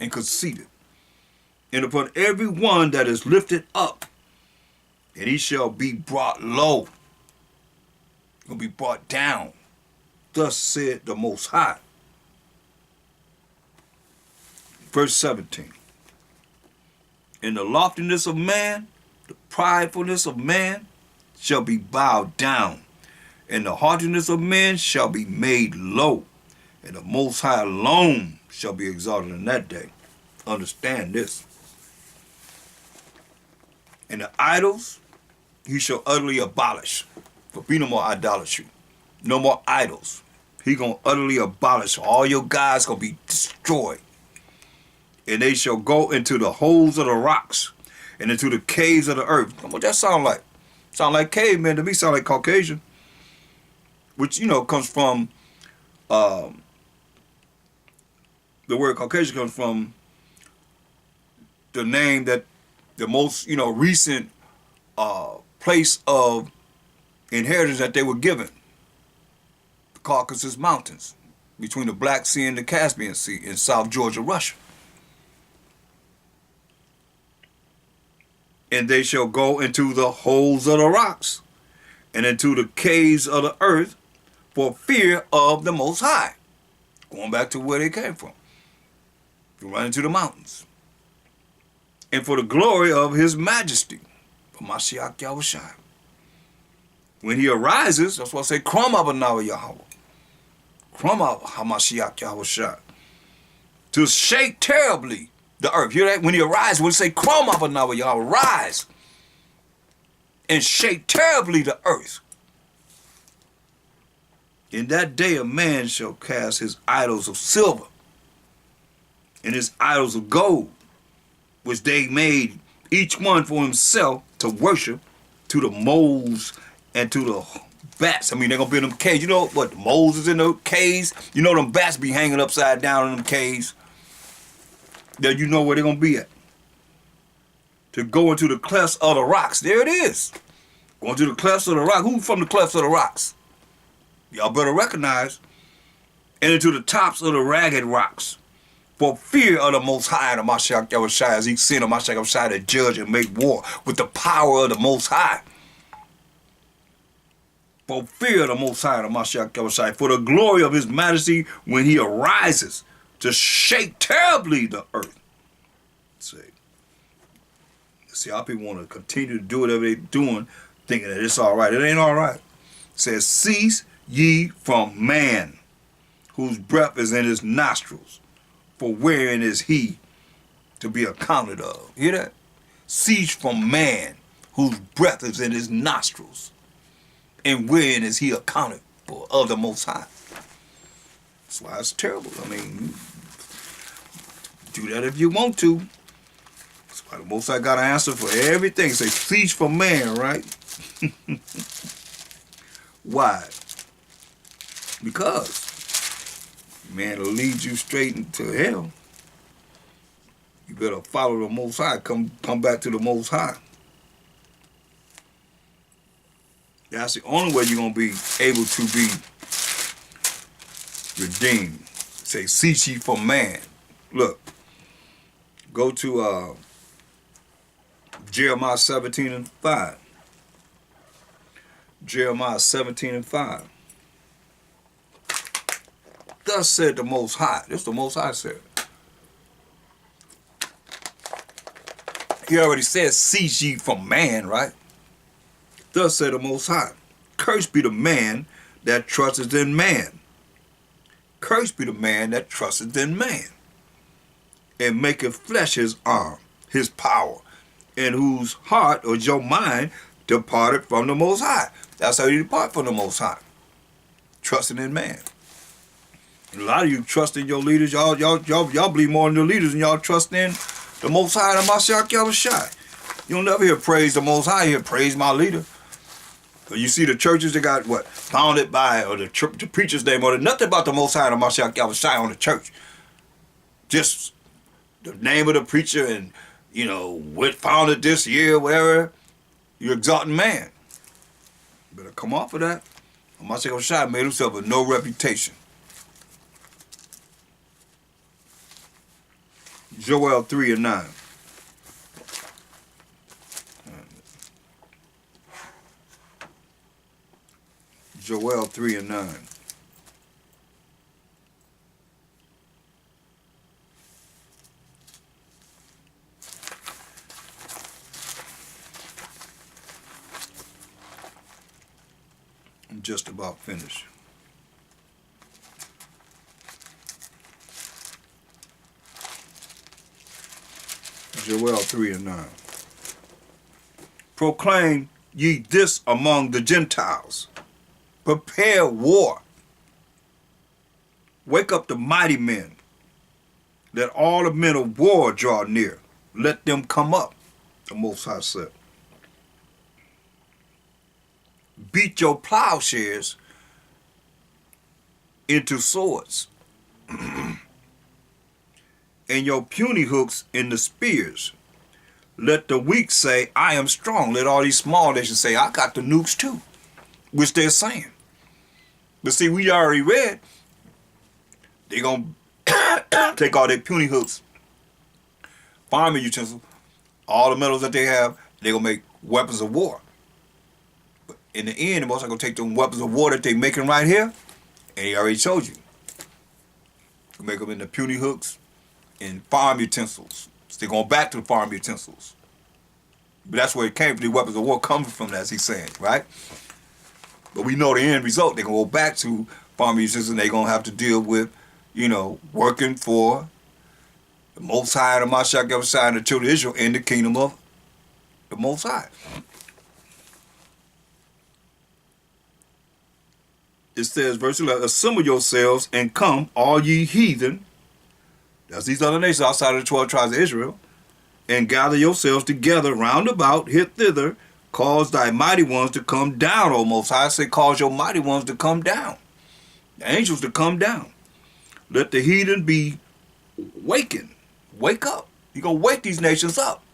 and conceited, and upon every one that is lifted up, and he shall be brought low. He'll be brought down. Thus said the Most High. Verse 17. In the loftiness of man, the pridefulness of man shall be bowed down, and the haughtiness of men shall be made low, and the Most High alone shall be exalted in that day. Understand this. And the idols he shall utterly abolish. For be no more idolatry. No more idols. He gonna utterly abolish. All your guys gonna be destroyed. And they shall go into the holes of the rocks and into the caves of the earth. What that sound like? Sound like caveman to me. Sound like Caucasian. Which, comes from, the word Caucasian comes from the name that the most, recent place of inheritance that they were given. The Caucasus Mountains, between the Black Sea and the Caspian Sea in South Georgia, Russia. And they shall go into the holes of the rocks and into the caves of the earth for fear of the Most High. Going back to where they came from. To run into the mountains. And for the glory of his majesty. For Mashiach Yahushua. When he arises, that's why I say, Kram Abanawa Yahweh. Kram Hamashiach Yahushua. To shake terribly the earth. Hear that? When he arises, when he say, Kram Abanawa Yahweh, rise. And shake terribly the earth. In that day a man shall cast his idols of silver and his idols of gold, which they made each one for himself to worship, to the moles and to the bats. I mean, they're going to be in them caves. You know what? The moles is in the caves. You know them bats be hanging upside down in them caves. Then you know where they're going to be at. To go into the clefts of the rocks. There it is. Going to the clefts of the rock. Who from the clefts of the rocks? Y'all better recognize. And into the tops of the ragged rocks. For fear of the Most High and the Mashiach Yahushua, as he sent the Mashiach Yahushua to judge and make war with the power of the Most High. For fear of the Most High and the Mashiach Yahushua, for the glory of his majesty when he arises to shake terribly the earth. See, our people want to continue to do whatever they're doing, thinking that it's all right. It ain't all right. It says, cease ye from man, whose breath is in his nostrils, for wherein is he to be accounted of. Hear that? Cease from man, whose breath is in his nostrils, and wherein is he accounted for of the Most High. That's why it's terrible. I mean, do that if you want to. That's why the Most High got an answer for everything. Say, cease from man, right? Why? Because man will lead you straight into hell. You better follow the Most High. Come back to the Most High. That's the only way you're going to be able to be redeemed. Say, cease ye from man. Look, go to Jeremiah 17:5. Jeremiah 17:5. Thus said the Most High. This the Most High said. He already said, cease ye from man, right? Thus said the Most High. Cursed be the man that trusteth in man. Cursed be the man that trusteth in man. And maketh flesh his arm, his power, in whose heart or your mind departed from the Most High. That's how you depart from the Most High. Trusting in man. And a lot of you trust in your leaders. Y'all believe more in your leaders than y'all trust in the Most High and the Mashiach Yahushua. You'll never hear praise the Most High. You hear praise my leader. But you see the churches that got what? Founded by, or the preacher's name, or nothing about the Most High and the Mashiach Yahushua on the church. Just the name of the preacher and, what founded this year, whatever. You're exalting man. You better come off of that. Mashiach Yahushua made himself with no reputation. Joel 3 and 9. Joel 3 and 9. I'm just about finished. Joel 3 and 9. Proclaim ye this among the Gentiles. Prepare war. Wake up the mighty men. Let all the men of war draw near. Let them come up, the Most High said. Beat your plowshares into swords, and your puny hooks into spears. Let the weak say, I am strong. Let all these small nations say, I got the nukes too, which they're saying. But see, we already read, they're going to take all their puny hooks, farming utensils, all the metals that they have, they're going to make weapons of war. But in the end, the Most High going to take them weapons of war that they're making right here, and he already told you. Make them into puny hooks and farm utensils. So they're going back to the farm utensils. But that's where it came from. The weapons of war coming from, as he's saying, right? But we know the end result. They're going to go back to farm utensils, and they're going to have to deal with, working for the Most High, the Mashiach, Yahushua, and the children of Israel in the kingdom of the Most High. It says, verse 11, assemble yourselves and come, all ye heathen, that's these other nations outside of the 12 tribes of Israel, and gather yourselves together round about, hit thither, cause thy mighty ones to come down, O Most High. I say, cause your mighty ones to come down, the angels to come down. Let the heathen be wakened. Wake up. You're going to wake these nations up.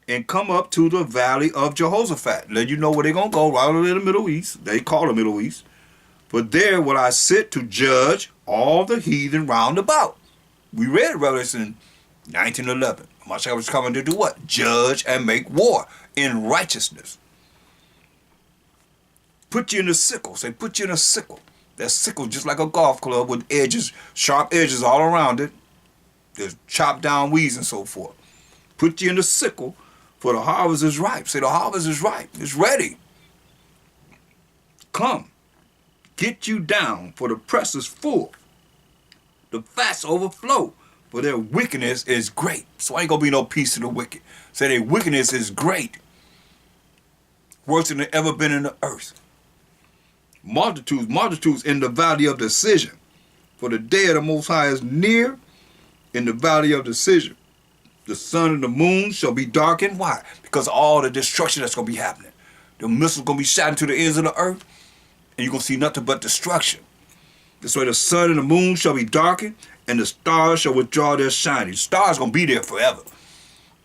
And come up to the valley of Jehoshaphat. Let you know where they're going to go, right in the Middle East. They call the Middle East. But there will I sit to judge all the heathen round about. We read Revelation 19:11. Mashiach was coming to do what? Judge and make war in righteousness. Put you in a sickle. Say, put you in a sickle. That sickle just like a golf club with edges, sharp edges all around it. There's chopped down weeds and so forth. Put you in the sickle, for the harvest is ripe. Say, the harvest is ripe. It's ready. Come. Get you down, for the press is full. The fats overflow, for their wickedness is great. So ain't going to be no peace to the wicked. Say, their wickedness is great. Worse than it ever been in the earth. Multitudes in the valley of decision. For the day of the Most High is near in the valley of decision. The sun and the moon shall be darkened. Why? Because of all the destruction that's going to be happening. The missiles going to be shot into the ends of the earth, and you're going to see nothing but destruction. This way the sun and the moon shall be darkened, and the stars shall withdraw their shining. The stars going to be there forever.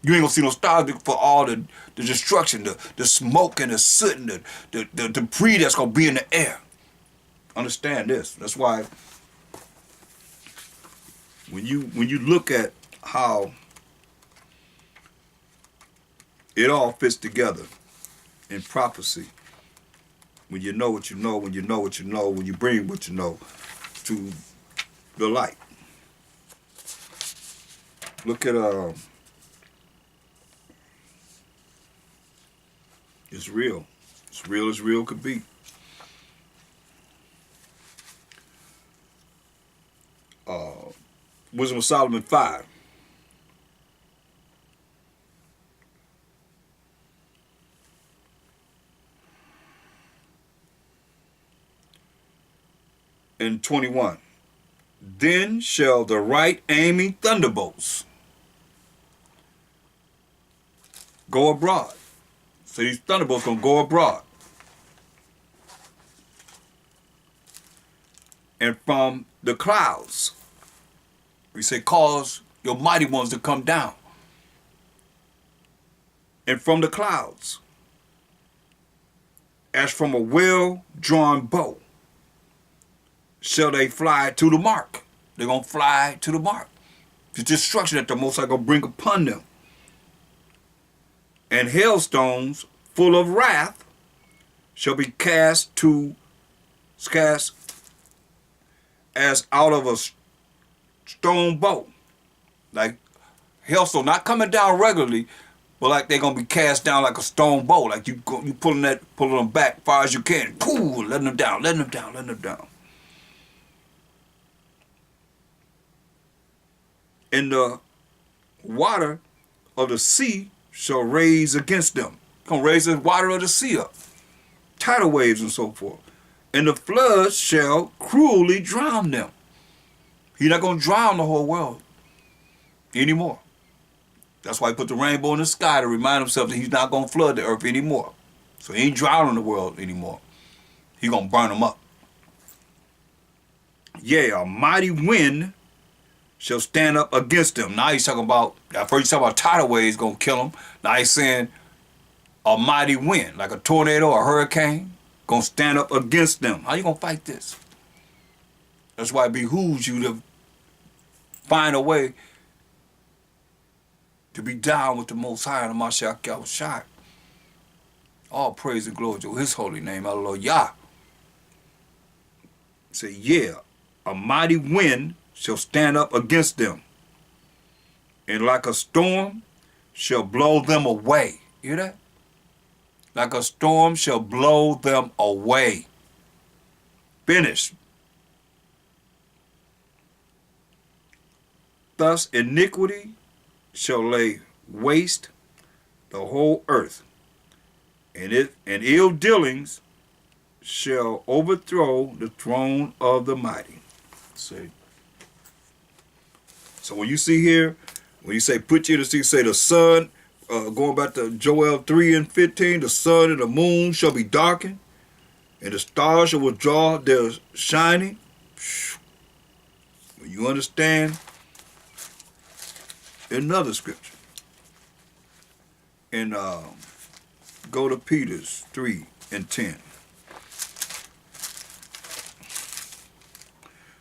You ain't going to see no stars for all the destruction, the smoke and the soot and the debris that's going to be in the air. Understand this. That's why when you look at how it all fits together in prophecy, when you know what you know, when you know what you know, when you bring what you know to the light. Look at it's real. It's real as real could be. Wisdom of Solomon 5. And 21. Then shall the right aiming thunderbolts go abroad. So these thunderbolts gonna go abroad. And from the clouds, we say, cause your mighty ones to come down. And from the clouds, as from a well-drawn bow, shall they fly to the mark. They're going to fly to the mark. The destruction that the Most High going to bring upon them. And hailstones full of wrath shall be cast as out of a stone bow. Like hailstone, not coming down regularly, but like they're gonna be cast down like a stone bow. Like you pulling them back as far as you can. Pooh, letting them down. And the water of the sea shall raise against them. Gonna raise the water of the sea up. Tidal waves and so forth. And the floods shall cruelly drown them. He's not gonna drown the whole world anymore. That's why he put the rainbow in the sky to remind himself that he's not gonna flood the earth anymore. So he ain't drowning the world anymore. He's gonna burn them up. Yeah, a mighty wind shall stand up against them. Now he's talking about, at first he's talking about tidal waves gonna kill them. Now he's saying a mighty wind, like a tornado or a hurricane, gonna stand up against them. How you gonna fight this? That's why it behooves you to find a way to be down with the Most High and the Mashiach Yahushua. All praise and glory to his holy name, hallelujah. Say, yeah, a mighty wind shall stand up against them, and like a storm shall blow them away. Hear that? Like a storm shall blow them away. Finished. Thus iniquity shall lay waste the whole earth, and ill dealings shall overthrow the throne of the mighty. See. So when you see here, when you say put you to see, say the sun, going back to Joel 3:15, the sun and the moon shall be darkened, and the stars shall withdraw their shining. When you understand another scripture, and go to Peter's 3:10.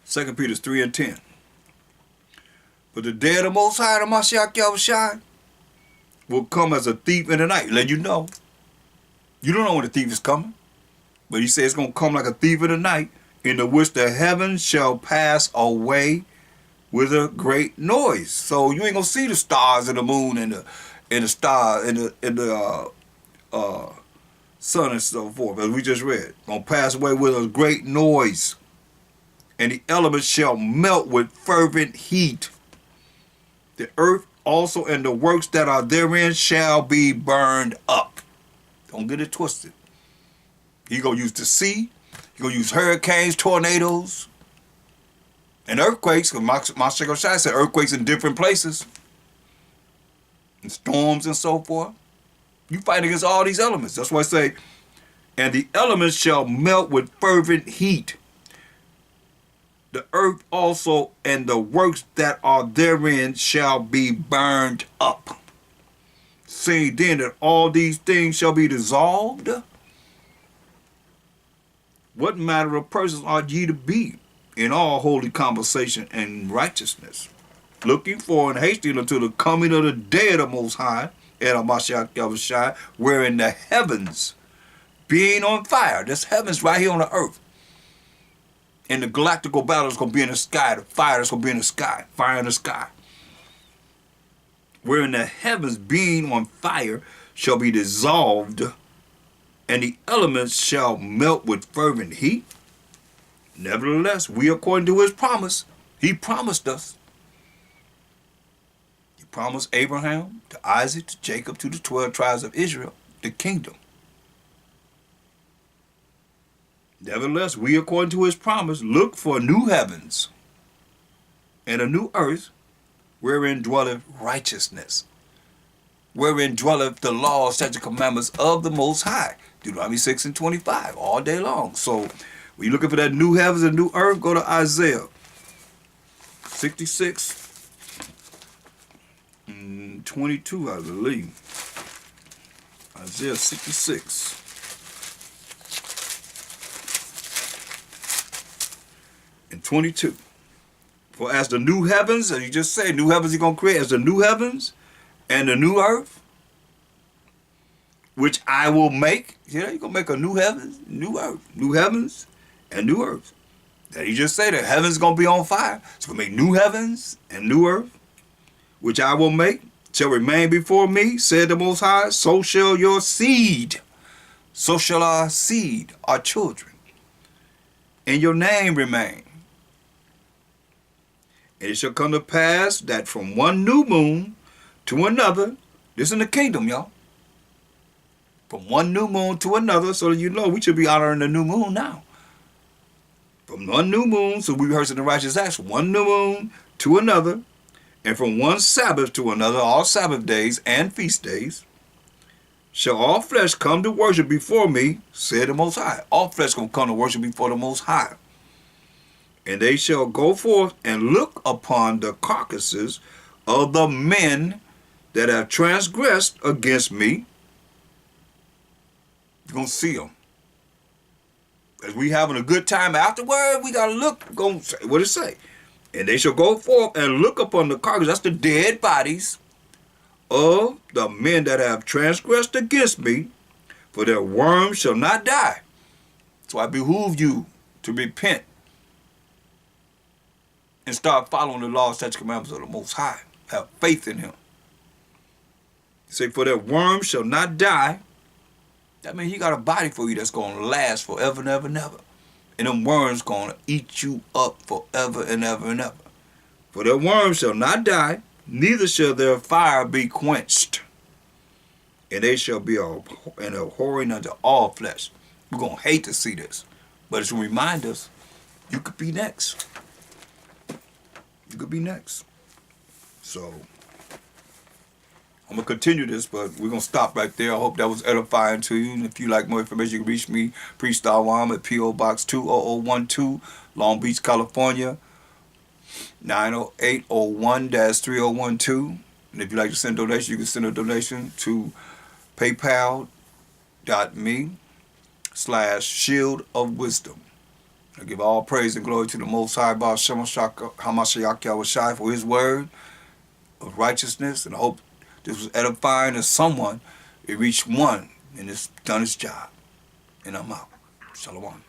2 Peter's 3:10. But the day of the Most High, the Mashiach Yahushua, will come as a thief in the night. Let you know. You don't know when the thief is coming. But he says it's going to come like a thief in the night, in the which the heavens shall pass away with a great noise. So you ain't going to see the stars and the moon and the star and the sun and so forth, as we just read. Going to pass away with a great noise. And the elements shall melt with fervent heat. The earth also and the works that are therein shall be burned up. Don't get it twisted. You're going to use the sea. You're going to use hurricanes, tornadoes, and earthquakes. Because Mashiach Shai said earthquakes in different places. And storms and so forth. You fight against all these elements. That's why I say, and the elements shall melt with fervent heat. The earth also and the works that are therein shall be burned up. Saying then that all these things shall be dissolved. What manner of persons ought ye to be in all holy conversation and righteousness, looking for and hasting unto the coming of the day of the Most High, and of Mashiach Yahushua, wherein the heavens being on fire. This heavens right here on the earth. And the galactical battle is going to be in the sky. The fire is going to be in the sky. Fire in the sky. Wherein the heavens being on fire shall be dissolved, and the elements shall melt with fervent heat. Nevertheless, we, according to his promise, he promised us. He promised Abraham, to Isaac, to Jacob, to the 12 tribes of Israel, the kingdom. Nevertheless, we, according to his promise, look for new heavens and a new earth, wherein dwelleth righteousness, wherein dwelleth the law, statutes, commandments of the Most High. Deuteronomy 6:25, all day long. So, when you're looking for that new heavens and new earth, go to Isaiah 66 and 22, I believe. Isaiah 66. And 22. For as the new heavens, as you just say, new heavens He's going to create, as the new heavens and the new earth, which I will make. Yeah, He's going to make a new heavens, new earth, new heavens and new earth. That He just said, the heavens going to be on fire. So He's going to make new heavens and new earth, which I will make, shall remain before me, said the Most High. So shall your seed, so shall our seed, our children, and your name remain. And it shall come to pass that from one new moon to another, this in the kingdom, y'all. From one new moon to another, so that you know we should be honoring the new moon now. From one new moon, so we rehearsing the righteous acts, from one new moon to another, and from one Sabbath to another, all Sabbath days and feast days, shall all flesh come to worship before me, said the Most High. All flesh gonna come to worship before the Most High. And they shall go forth and look upon the carcasses of the men that have transgressed against me. You're going to see them. As we having a good time afterward, we got to look. Going to say what it say. And they shall go forth and look upon the carcasses. That's the dead bodies of the men that have transgressed against me. For their worms shall not die. So I behoove you to repent and start following the laws, statutes, commandments of the Most High. Have faith in Him. Say, for their worms shall not die. That means He got a body for you that's going to last forever and ever and ever. And them worms going to eat you up forever and ever and ever. For their worms shall not die, neither shall their fire be quenched. And they shall be an abhorring unto all flesh. We're going to hate to see this. But it's to remind us, you could be next. You could be next. So, I'm going to continue this, but we're going to stop right there. I hope that was edifying to you. And if you like more information, you can reach me, Priest Awam, at P.O. Box 20012, Long Beach, California, 90801-3012. And if you'd like to send a donation, you can send a donation to paypal.me/Shield of Wisdom. I give all praise and glory to the Most High, Baal Shem HaMashiach Yahweh for His word of righteousness, and I hope this was edifying to someone. It reached one, and it's done its job. And I'm out. Shalom.